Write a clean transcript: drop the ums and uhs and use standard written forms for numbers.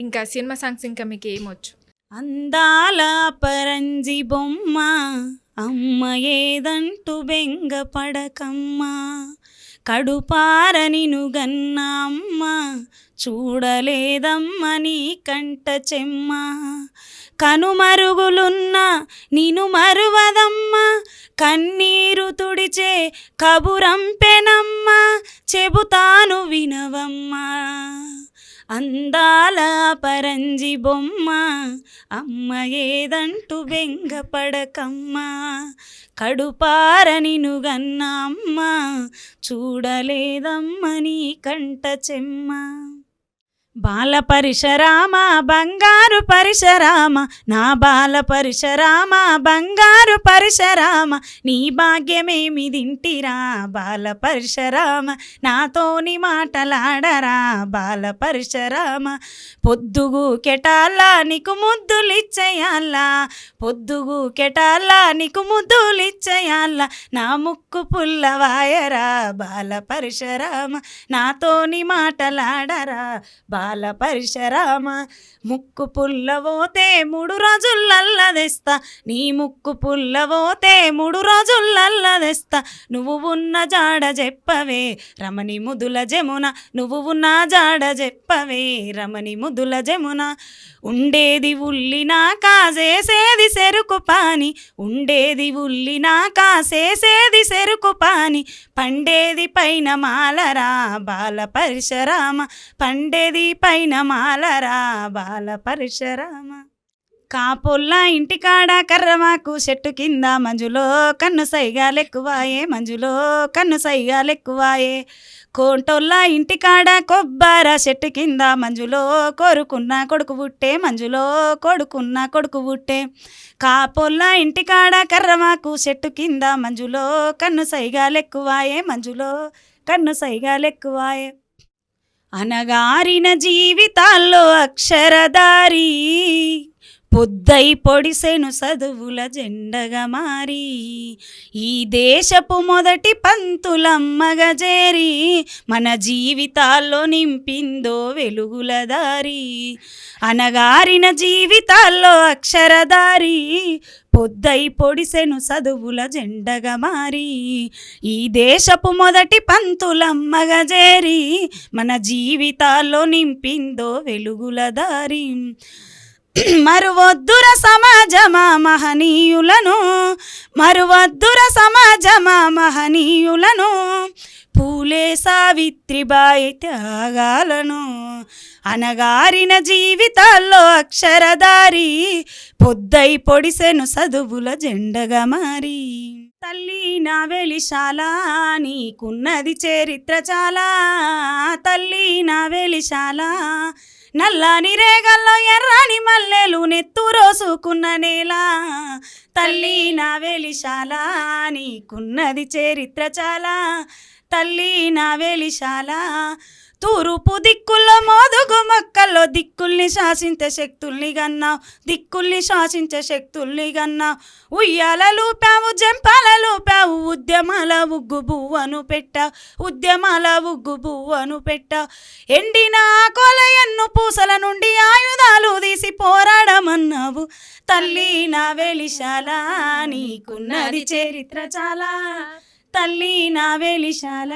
ఇంకా cinema songs ఇంకా మీకు ఏమొచ్చు? అందాల పరంజి బొమ్మ అమ్మ ఏదంటూ బెంగ పడకమ్మా, కడుపార నిను గన్న అమ్మ చూడలేదమ్మ నీ కంట చెమ్మ, కనుమరుగులున్న నిను మరువదమ్మ కన్నీరు తుడిచే కబురంపెనమ్మ చెబుతాను వినవమ్మా. అందాల పరంజి బొమ్మ అమ్మ ఏదంటూ బెంగ పడకమ్మా, కడుపార నిను గన్న అమ్మ చూడలేదమ్మ నీ కంట చెమ్మ. బాల పరిశరామ బంగారు పరిశరామ నా బాల పరిశరామ బంగారు పరిశరామ, నీ భాగ్యమేమి దింటిరా బాల పరిశరామ, నాతోని మాటలాడరా బాల పరిశరామ. పొద్దుగు కెటాలా నీకు ముద్దులిచ్చేయాలా, పొద్దుగు కెటాలా నీకు ముద్దులిచ్చేయాలా, నా ముక్కు పుల్లవాయరా బాల పరిశరామ, నాతోని మాటలాడరా బాల పరిశరామ. ముక్కు పుల్లవోతే 3 రోజులల్ల తెస్తా, నీ ముక్కు పుల్లవోతే 3 రోజులల్ల తెస్తా, నువ్వు ఉన్న జాడ చెప్పవే రమణి ముదుల జమున, నువ్వు ఉన్న జాడ చెప్పవే రమణి ముదుల జమున. ఉండేది ఉల్లినా కాసేసేది సెరుకు పాని, ఉండేది ఉల్లినా కాసేసేది సెరుకు పాని, పండేది పైన మాలరా బాల పరిశరామ, పండేది పైన మాలరా బాల పరిశరామ. కాపుల్ల ఇంటికాడ కర్రమాకు చెట్టు కింద మంజులో కన్ను సైగాలెక్కువాయే, మంజులో కన్ను సైగాలెక్కువాయే, కోంటోళ్ళ ఇంటికాడ కొబ్బర చెట్టు కింద మంజులో కోరుకున్న కొడుకు పుట్టే, మంజులో కొడుకున్న కొడుకు పుట్టే, కాపుల్ల ఇంటికాడ కర్రమాకు చెట్టు కింద మంజులో కన్ను సైగాలెక్కువాయే, మంజులో కన్ను సైగాలెక్కువాయే. అనగారిన జీవితాల్లో అక్షరదారి పొద్దై పొడిసెను చదువుల జెండగా మారి, ఈ దేశపు మొదటి పంతులమ్మగా చేరి మన జీవితాల్లో నింపిందో వెలుగుల దారి. అనగారిన జీవితాల్లో అక్షరదారి పొద్దై పొడిసెను చదువుల జెండగా మారి, ఈ దేశపు మొదటి పంతులమ్మగా చేరి మన జీవితాల్లో నింపిందో వెలుగుల దారి. మరువొద్దుర సమాజమా మహనీయులను, మరువొద్దుర సమాజమా మహనీయులను, పూలే సావిత్రిబాయి త్యాగాలను. అనగారిన జీవితాల్లో అక్షరదారి పొద్దై పొడిసెను చదువుల జెండగా మారి. తల్లి నా వెలిశాల నీకున్నది చరిత్ర చాలా, తల్లి నా వెలిశాల నల్లని రేగల్లో ఎర్రని మల్లెలు నెత్తు రోసుకున్న నేల, తల్లి నా వెలిశాల నీకున్నది చరిత్ర చాలా, తల్లి నా వెలిశాల. తూర్పు దిక్కుల్లో మోదుగు మొక్కల్లో దిక్కుల్ని శాసించే శక్తుల్ని గన్నావు, దిక్కుల్ని శాసించే శక్తుల్ని గన్నావు. ఉయ్యాలలు పావు జంపాలలు పావు ఉద్యమాల ఉగ్గు బువ్వను పెట్టావు, ఉద్యమాల ఉగ్గు బువ్వను పెట్టావు. ఎండిన కొలయన్ను పూసల నుండి ఆయుధాలు తీసి పోరాడమన్నావు, తల్లి నా వెలిశాల నీకున్నది చరిత్ర చాలా, తల్లి నా వెలిశాల.